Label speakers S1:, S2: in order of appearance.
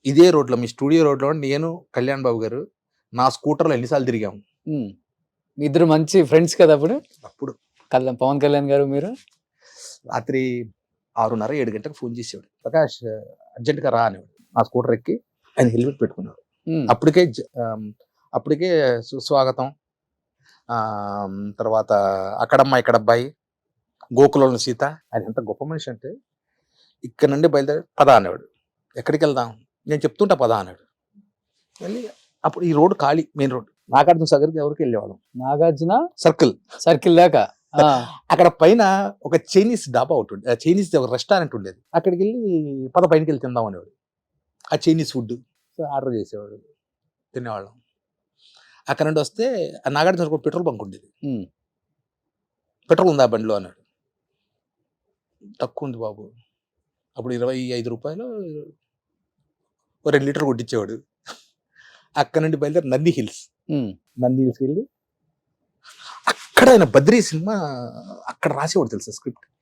S1: ఇదే రోడ్లో, మీ స్టూడియో రోడ్లో నేను, కళ్యాణ్ బాబు గారు నా స్కూటర్లో ఎన్నిసార్లు తిరిగాము.
S2: మీ ఇద్దరు మంచి ఫ్రెండ్స్ కదా అప్పుడు?
S1: అప్పుడు
S2: పవన్ కళ్యాణ్ గారు మీరు?
S1: రాత్రి 6:30, 7 గంటలకు ఫోన్ చేసేవాడు. ప్రకాష్ అర్జెంట్గా రా అనేవాడు. నా స్కూటర్ ఎక్కి ఆయన హెల్మెట్ పెట్టుకున్నాడు. అప్పటికే సుస్వాగతం, తర్వాత అక్కడమ్మ ఇక్కడ అబ్బాయి, గోకులంలో సీత. ఆయన ఎంత గొప్ప మనిషి అంటే, ఇక్కడ నుండి బయలుదేరి పద అనేవాడు. ఎక్కడికి వెళ్దాం, నేను చెప్తుంటా పద అన్నాడు. వెళ్ళి అప్పుడు ఈ రోడ్డు ఖాళీ, మెయిన్ రోడ్, నాగార్జున సాగర్కి ఎవరికి వెళ్ళేవాళ్ళం.
S2: నాగార్జున
S1: సర్కిల్
S2: దాకా
S1: అక్కడ పైన ఒక చైనీస్ డాబా ఒకటి ఉండేది, చైనీస్ ఒక రెస్టారెంట్ ఉండేది. అక్కడికి వెళ్ళి పద పైనకి వెళ్ళి తిందాం అనేవాడు. ఆ చైనీస్ ఫుడ్ ఆర్డర్ చేసేవాడు, తినేవాళ్ళం. అక్కడ నుండి వస్తే ఆ నాగార్జున సాగర్ పెట్రోల్ బంక్ ఉండేది. పెట్రోల్ ఉందా బండిలో అన్నాడు. తక్కువ ఉంది బాబు. అప్పుడు 25 రూపాయలు 2 లీటర్ కొట్టించేవాడు. అక్కడ నుండి బయలుదేరి నంది హిల్స్ వెళ్ళి అక్కడ ఆయన బద్రీ సినిమా అక్కడ రాసేవాడు తెలుసా స్క్రిప్ట్.